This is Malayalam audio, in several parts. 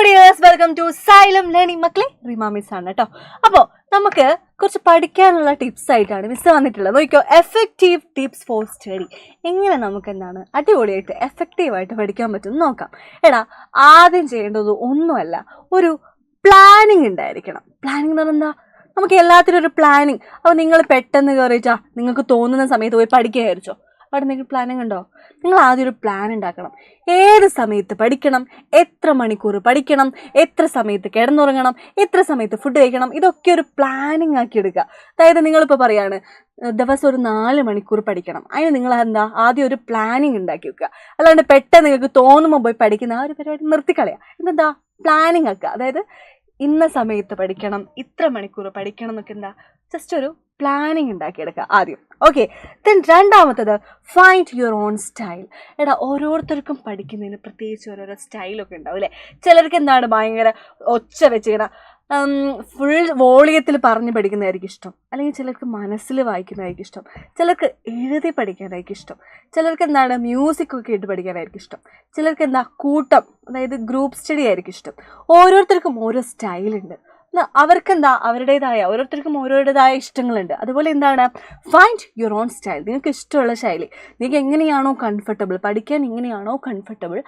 Dears, welcome to Xylem learning. മക്കളെ, റിമ മിസ് ആണ് കേട്ടോ. അപ്പോൾ നമുക്ക് കുറച്ച് പഠിക്കാനുള്ള ടിപ്സ് ആയിട്ടാണ് മിസ് വന്നിട്ടുള്ളത്. നോക്കിയോ, എഫക്റ്റീവ് ടിപ്സ് ഫോർ സ്റ്റഡി. എങ്ങനെ നമുക്ക് എന്താണ് അടിപൊളിയായിട്ട് എഫക്റ്റീവായിട്ട് പഠിക്കാൻ പറ്റും നോക്കാം. എടാ, ആദ്യം ചെയ്യേണ്ടത് ഒന്നുമല്ല, ഒരു പ്ലാനിങ് ഉണ്ടായിരിക്കണം. പ്ലാനിങ് എന്ന് പറഞ്ഞാൽ എന്താ? നമുക്ക് എല്ലാത്തിനും ഒരു പ്ലാനിങ്. അപ്പോൾ നിങ്ങൾ പെട്ടെന്ന് കയറിച്ചാ നിങ്ങൾക്ക് തോന്നുന്ന സമയത്ത് പോയി പഠിക്കുക വിചാരിച്ചോ? അവിടെ എന്തെങ്കിലും പ്ലാനിങ് ഉണ്ടോ? നിങ്ങൾ ആദ്യം ഒരു പ്ലാൻ ഉണ്ടാക്കണം. ഏത് സമയത്ത് പഠിക്കണം, എത്ര മണിക്കൂർ പഠിക്കണം, എത്ര സമയത്ത് കിടന്നുറങ്ങണം, എത്ര സമയത്ത് ഫുഡ് കഴിക്കണം, ഇതൊക്കെ ഒരു പ്ലാനിങ് ആക്കി എടുക്കുക. അതായത് നിങ്ങളിപ്പോൾ പറയാണ് ദിവസം ഒരു 4 മണിക്കൂർ പഠിക്കണം. അതിന് നിങ്ങൾ എന്താ ആദ്യം ഒരു പ്ലാനിങ് ഉണ്ടാക്കി വെക്കുക. അല്ലാണ്ട് പെട്ടെന്ന് നിങ്ങൾക്ക് തോന്നുമ്പോൾ പോയി പഠിക്കുന്ന ആ ഒരു പരിപാടി നിർത്തിക്കളയുക. എന്താ പ്ലാനിങ് ആക്കുക. അതായത് ഇന്ന സമയത്ത് പഠിക്കണം, ഇത്ര മണിക്കൂർ പഠിക്കണം എന്നൊക്കെ എന്താ ജസ്റ്റ് ഒരു പ്ലാനിങ് ഉണ്ടാക്കിയെടുക്കുക ആദ്യം. ഓക്കെ, ദെൻ രണ്ടാമത്തത് ഫൈൻഡ് യുവർ ഓൺ സ്റ്റൈൽ. എടാ, ഓരോരുത്തർക്കും പഠിക്കുന്നതിന് പ്രത്യേകിച്ച് ഓരോരോ സ്റ്റൈലൊക്കെ ഉണ്ടാവും അല്ലേ? ചിലർക്ക് എന്താണ് ഭയങ്കര ഒച്ച വെച്ചിങ്ങനെ ഫുൾ വോളിയത്തിൽ പറഞ്ഞ് പഠിക്കുന്നതായിരിക്കും ഇഷ്ടം. അല്ലെങ്കിൽ ചിലർക്ക് മനസ്സിൽ വായിക്കുന്നതായിരിക്കും ഇഷ്ടം. ചിലർക്ക് എഴുതി പഠിക്കാനായിരിക്കും ഇഷ്ടം. ചിലർക്ക് എന്താണ് മ്യൂസിക്കൊക്കെ ഇട്ട് പഠിക്കാനായിരിക്കും ഇഷ്ടം. ചിലർക്ക് എന്താ കൂട്ടം, അതായത് ഗ്രൂപ്പ് സ്റ്റഡി ആയിരിക്കും ഇഷ്ടം. ഓരോരുത്തർക്കും ഓരോ സ്റ്റൈലുണ്ട്. അവർക്കെന്താ ഓരോരുത്തർക്കും ഓരോരുടേതായ ഇഷ്ടങ്ങളുണ്ട്. അതുപോലെ എന്താണ് ഫൈൻഡ് യുവർ ഓൺ സ്റ്റൈൽ. നിങ്ങൾക്ക് ഇഷ്ടമുള്ള ശൈലി, നിങ്ങൾക്ക് എങ്ങനെയാണോ കംഫർട്ടബിൾ, പഠിക്കാൻ എങ്ങനെയാണോ കംഫർട്ടബിൾ,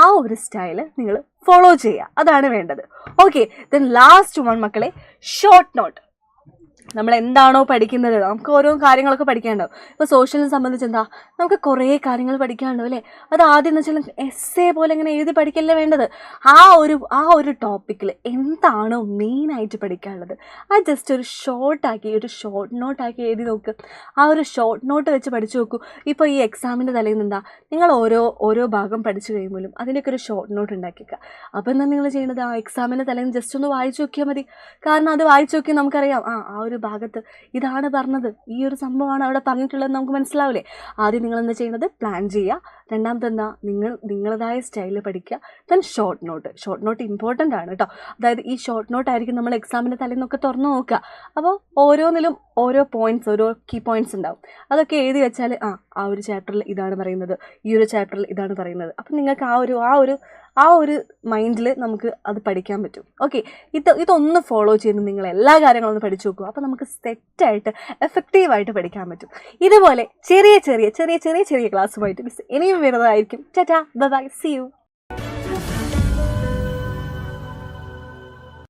ആ ഒരു സ്റ്റൈല് നിങ്ങൾ ഫോളോ ചെയ്യുക. അതാണ് വേണ്ടത്. ഓക്കെ, ദെൻ ലാസ്റ്റ് വൺ മക്കളെ, ഷോർട്ട് നോട്ട്. നമ്മൾ എന്താണോ പഠിക്കുന്നത്, നമുക്ക് ഓരോ കാര്യങ്ങളൊക്കെ പഠിക്കാനുണ്ടാവും. ഇപ്പോൾ സോഷ്യലിനെ സംബന്ധിച്ച് എന്താ, നമുക്ക് കുറേ കാര്യങ്ങൾ പഠിക്കാനുണ്ടാവും അല്ലേ? അത് ആദ്യം എന്ന് വെച്ചാൽ എസ്സേ പോലെ ഇങ്ങനെ എഴുതി പഠിക്കല്ലേ വേണ്ടത്. ആ ഒരു ടോപ്പിക്കിൽ എന്താണോ മെയിനായിട്ട് പഠിക്കാനുള്ളത് അത് ജസ്റ്റ് ഒരു ഷോർട്ട് നോട്ടാക്കി എഴുതി നോക്ക്. ആ ഒരു ഷോർട്ട് നോട്ട് വെച്ച് പഠിച്ചു നോക്കൂ. ഇപ്പോൾ ഈ എക്സാമിൻ്റെ തലേന്ന് എന്താ, നിങ്ങൾ ഓരോ ഭാഗം പഠിച്ചു കഴിയുമ്പോഴും അതിൻ്റെയൊക്കെ ഒരു ഷോർട്ട് നോട്ട് ഉണ്ടാക്കിക്കുക. അപ്പോൾ എന്താ നിങ്ങൾ ചെയ്യേണ്ടത്, ആ എക്സാമിൻ്റെ തലേന്ന് ജസ്റ്റ് ഒന്ന് വായിച്ചു നോക്കിയാൽ മതി. കാരണം അത് വായിച്ചു നോക്കി നമുക്കറിയാം ആ ഒരു ഭാഗത്ത് ഇതാണ് പറഞ്ഞത്, ഈ ഒരു സംഭവമാണ് അവിടെ പറഞ്ഞിട്ടുള്ളതെന്ന് നമുക്ക് മനസ്സിലാവില്ലേ? ആദ്യം നിങ്ങൾ എന്താ ചെയ്യുന്നത്, പ്ലാൻ ചെയ്യുക. രണ്ടാമത്തെ എന്താ, നിങ്ങളതായ സ്റ്റൈലിൽ പഠിക്കുക. ദെൻ ഷോർട്ട് നോട്ട് ഇമ്പോർട്ടൻ്റ് ആണ് കേട്ടോ. അതായത് ഈ ഷോർട്ട് നോട്ട് ആയിരിക്കും നമ്മൾ എക്സാമിൻ്റെ തലേന്നൊക്കെ തുറന്നു നോക്കുക. അപ്പോൾ ഓരോന്നിലും ഓരോ കീ പോയിന്റ്സ് ഉണ്ടാവും. അതൊക്കെ എഴുതി വെച്ചാൽ ആ ഒരു ചാപ്റ്ററിൽ ഇതാണ് പറയുന്നത്, ഈ ഒരു ചാപ്റ്ററിൽ ഇതാണ് പറയുന്നത്. അപ്പം നിങ്ങൾക്ക് ആ ഒരു മൈൻഡിൽ നമുക്ക് അത് പഠിക്കാൻ പറ്റും. ഓക്കെ, ഇതൊന്ന് ഫോളോ ചെയ്ത് നിങ്ങൾ എല്ലാ കാര്യങ്ങളും ഒന്ന് പഠിച്ചു നോക്കുക. അപ്പോൾ നമുക്ക് സെറ്റായിട്ട് എഫക്റ്റീവായിട്ട് പഠിക്കാൻ പറ്റും. ഇതുപോലെ ചെറിയ ക്ലാസ്സുമായിട്ട് മിസ് ഇനിയും വരുന്നതായിരിക്കും. Tata, bye, see U.